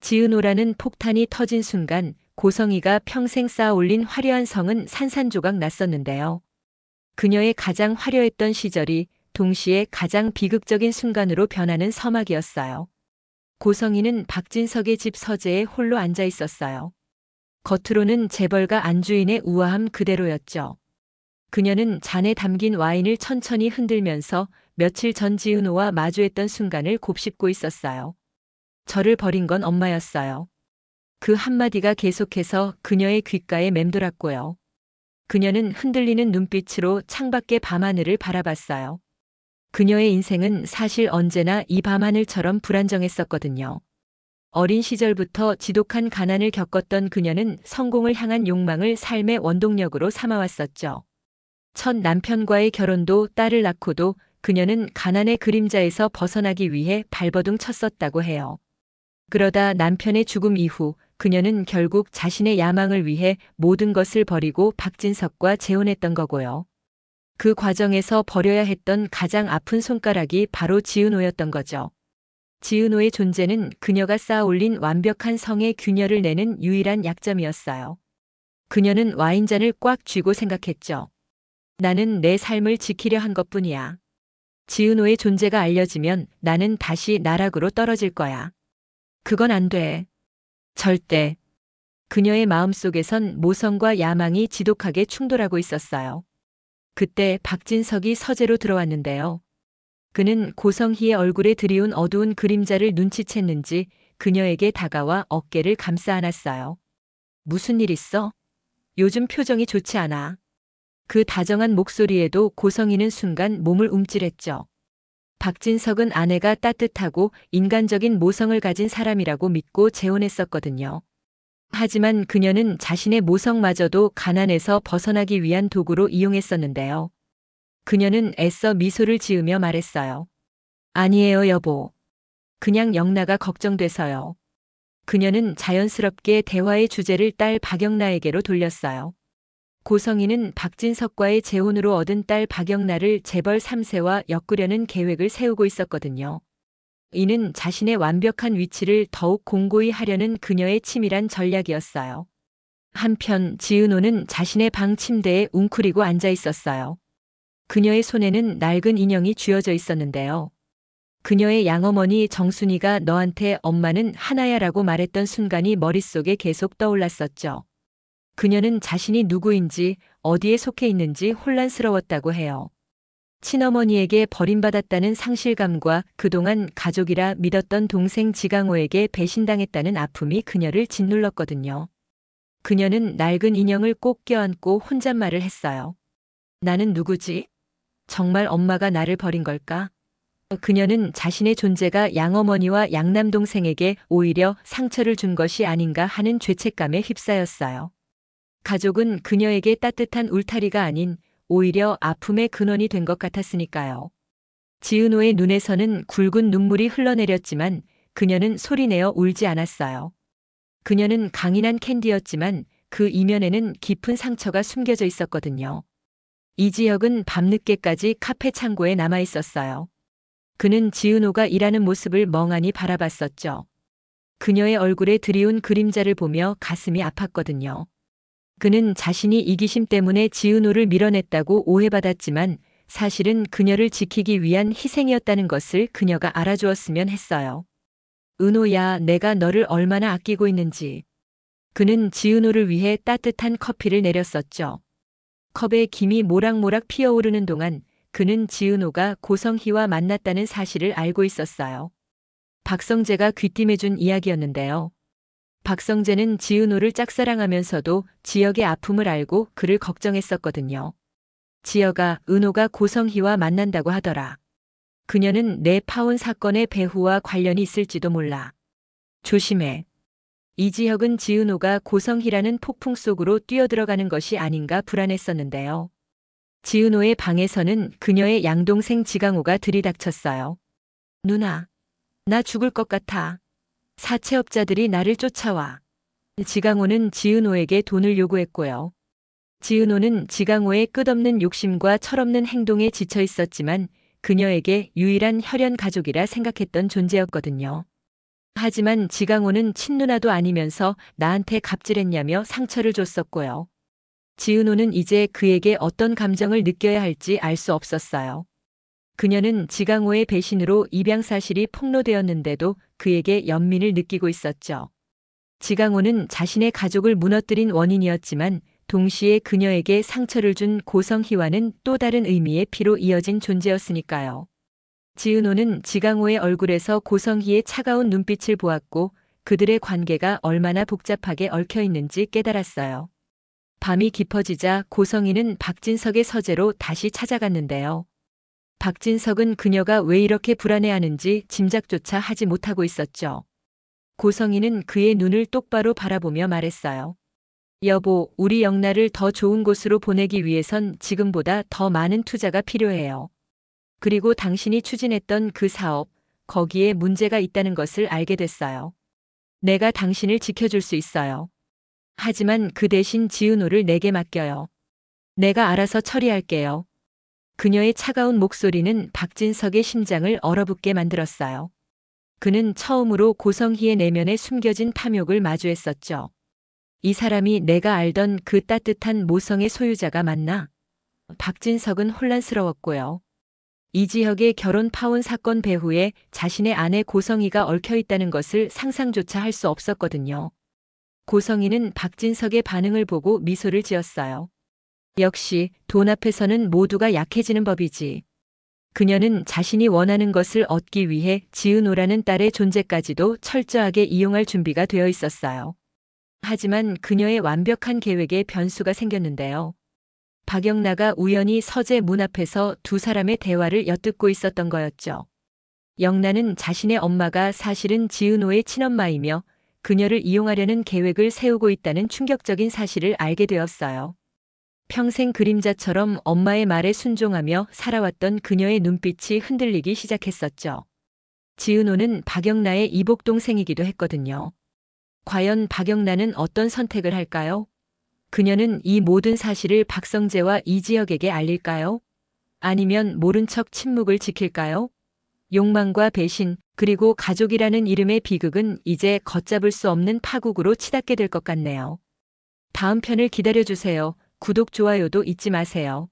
지은호라는 폭탄이 터진 순간 고성이가 평생 쌓아올린 화려한 성은 산산조각 났었는데요. 그녀의 가장 화려했던 시절이 동시에 가장 비극적인 순간으로 변하는 서막이었어요. 고성이는 박진석의 집 서재에 홀로 앉아 있었어요. 겉으로는 재벌가 안주인의 우아함 그대로였죠. 그녀는 잔에 담긴 와인을 천천히 흔들면서 며칠 전 지은호와 마주했던 순간을 곱씹고 있었어요. 저를 버린 건 엄마였어요. 그 한마디가 계속해서 그녀의 귓가에 맴돌았고요. 그녀는 흔들리는 눈빛으로 창밖의 밤하늘을 바라봤어요. 그녀의 인생은 사실 언제나 이 밤하늘처럼 불안정했었거든요. 어린 시절부터 지독한 가난을 겪었던 그녀는 성공을 향한 욕망을 삶의 원동력으로 삼아왔었죠. 첫 남편과의 결혼도 딸을 낳고도 그녀는 가난의 그림자에서 벗어나기 위해 발버둥 쳤었다고 해요. 그러다 남편의 죽음 이후 그녀는 결국 자신의 야망을 위해 모든 것을 버리고 박진석과 재혼했던 거고요. 그 과정에서 버려야 했던 가장 아픈 손가락이 바로 지은호였던 거죠. 지은호의 존재는 그녀가 쌓아올린 완벽한 성의 균열을 내는 유일한 약점이었어요. 그녀는 와인잔을 꽉 쥐고 생각했죠. 나는 내 삶을 지키려 한 것뿐이야. 지은호의 존재가 알려지면 나는 다시 나락으로 떨어질 거야. 그건 안 돼. 절대. 그녀의 마음속에선 모성과 야망이 지독하게 충돌하고 있었어요. 그때 박진석이 서재로 들어왔는데요. 그는 고성희의 얼굴에 드리운 어두운 그림자를 눈치챘는지 그녀에게 다가와 어깨를 감싸 안았어요. 무슨 일 있어? 요즘 표정이 좋지 않아. 그 다정한 목소리에도 고성희는 순간 몸을 움찔했죠. 박진석은 아내가 따뜻하고 인간적인 모성을 가진 사람이라고 믿고 재혼했었거든요. 하지만 그녀는 자신의 모성마저도 가난에서 벗어나기 위한 도구로 이용했었는데요. 그녀는 애써 미소를 지으며 말했어요. 아니에요, 여보. 그냥 영나가 걱정돼서요. 그녀는 자연스럽게 대화의 주제를 딸 박영나에게로 돌렸어요. 고성희는 박진석과의 재혼으로 얻은 딸 박영나를 재벌 3세와 엮으려는 계획을 세우고 있었거든요. 이는 자신의 완벽한 위치를 더욱 공고히 하려는 그녀의 치밀한 전략이었어요. 한편 지은호는 자신의 방 침대에 웅크리고 앉아 있었어요. 그녀의 손에는 낡은 인형이 쥐어져 있었는데요. 그녀의 양어머니 정순이가 너한테 엄마는 하나야라고 말했던 순간이 머릿속에 계속 떠올랐었죠. 그녀는 자신이 누구인지 어디에 속해 있는지 혼란스러웠다고 해요. 친어머니에게 버림받았다는 상실감과 그동안 가족이라 믿었던 동생 지강호에게 배신당했다는 아픔이 그녀를 짓눌렀거든요. 그녀는 낡은 인형을 꼭 껴안고 혼잣말을 했어요. 나는 누구지? 정말 엄마가 나를 버린 걸까? 그녀는 자신의 존재가 양어머니와 양남동생에게 오히려 상처를 준 것이 아닌가 하는 죄책감에 휩싸였어요. 가족은 그녀에게 따뜻한 울타리가 아닌 오히려 아픔의 근원이 된 것 같았으니까요. 지은호의 눈에서는 굵은 눈물이 흘러내렸지만 그녀는 소리내어 울지 않았어요. 그녀는 강인한 캔디였지만 그 이면에는 깊은 상처가 숨겨져 있었거든요. 이지혁은 밤늦게까지 카페 창고에 남아 있었어요. 그는 지은호가 일하는 모습을 멍하니 바라봤었죠. 그녀의 얼굴에 드리운 그림자를 보며 가슴이 아팠거든요. 그는 자신이 이기심 때문에 지은호를 밀어냈다고 오해받았지만 사실은 그녀를 지키기 위한 희생이었다는 것을 그녀가 알아주었으면 했어요. 은호야, 내가 너를 얼마나 아끼고 있는지. 그는 지은호를 위해 따뜻한 커피를 내렸었죠. 컵에 김이 모락모락 피어오르는 동안 그는 지은호가 고성희와 만났다는 사실을 알고 있었어요. 박성재가 귀띔해준 이야기였는데요. 박성재는 지은호를 짝사랑하면서도 지혁의 아픔을 알고 그를 걱정했었거든요. 지혁아, 은호가 고성희와 만난다고 하더라. 그녀는 내 파혼 사건의 배후와 관련이 있을지도 몰라. 조심해. 이지혁은 지은호가 고성희라는 폭풍 속으로 뛰어들어가는 것이 아닌가 불안했었는데요. 지은호의 방에서는 그녀의 양동생 지강호가 들이닥쳤어요. 누나, 나 죽을 것 같아. 사채업자들이 나를 쫓아와. 지강호는 지은호에게 돈을 요구했고요. 지은호는 지강호의 끝없는 욕심과 철없는 행동에 지쳐 있었지만 그녀에게 유일한 혈연 가족이라 생각했던 존재였거든요. 하지만 지강호는 친누나도 아니면서 나한테 갑질했냐며 상처를 줬었고요. 지은호는 이제 그에게 어떤 감정을 느껴야 할지 알 수 없었어요. 그녀는 지강호의 배신으로 입양 사실이 폭로되었는데도 그에게 연민을 느끼고 있었죠. 지강호는 자신의 가족을 무너뜨린 원인이었지만 동시에 그녀에게 상처를 준 고성희와는 또 다른 의미의 피로 이어진 존재였으니까요. 지은호는 지강호의 얼굴에서 고성희의 차가운 눈빛을 보았고 그들의 관계가 얼마나 복잡하게 얽혀 있는지 깨달았어요. 밤이 깊어지자 고성희는 박진석의 서재로 다시 찾아갔는데요. 박진석은 그녀가 왜 이렇게 불안해하는지 짐작조차 하지 못하고 있었죠. 고성희는 그의 눈을 똑바로 바라보며 말했어요. 여보, 우리 영나를 더 좋은 곳으로 보내기 위해선 지금보다 더 많은 투자가 필요해요. 그리고 당신이 추진했던 그 사업, 거기에 문제가 있다는 것을 알게 됐어요. 내가 당신을 지켜줄 수 있어요. 하지만 그 대신 지은호를 내게 맡겨요. 내가 알아서 처리할게요. 그녀의 차가운 목소리는 박진석의 심장을 얼어붙게 만들었어요. 그는 처음으로 고성희의 내면에 숨겨진 탐욕을 마주했었죠. 이 사람이 내가 알던 그 따뜻한 모성의 소유자가 맞나? 박진석은 혼란스러웠고요. 이지혁의 결혼 파혼 사건 배후에 자신의 아내 고성희가 얽혀 있다는 것을 상상조차 할 수 없었거든요. 고성희는 박진석의 반응을 보고 미소를 지었어요. 역시 돈 앞에서는 모두가 약해지는 법이지. 그녀는 자신이 원하는 것을 얻기 위해 지은호라는 딸의 존재까지도 철저하게 이용할 준비가 되어 있었어요. 하지만 그녀의 완벽한 계획에 변수가 생겼는데요. 박영나가 우연히 서재 문 앞에서 두 사람의 대화를 엿듣고 있었던 거였죠. 영나는 자신의 엄마가 사실은 지은호의 친엄마이며 그녀를 이용하려는 계획을 세우고 있다는 충격적인 사실을 알게 되었어요. 평생 그림자처럼 엄마의 말에 순종하며 살아왔던 그녀의 눈빛이 흔들리기 시작했었죠. 지은호는 박영나의 이복 동생이기도 했거든요. 과연 박영나는 어떤 선택을 할까요? 그녀는 이 모든 사실을 박성재와 이지혁에게 알릴까요? 아니면 모른 척 침묵을 지킬까요? 욕망과 배신, 그리고 가족이라는 이름의 비극은 이제 걷잡을 수 없는 파국으로 치닫게 될 것 같네요. 다음 편을 기다려주세요. 구독, 좋아요도 잊지 마세요.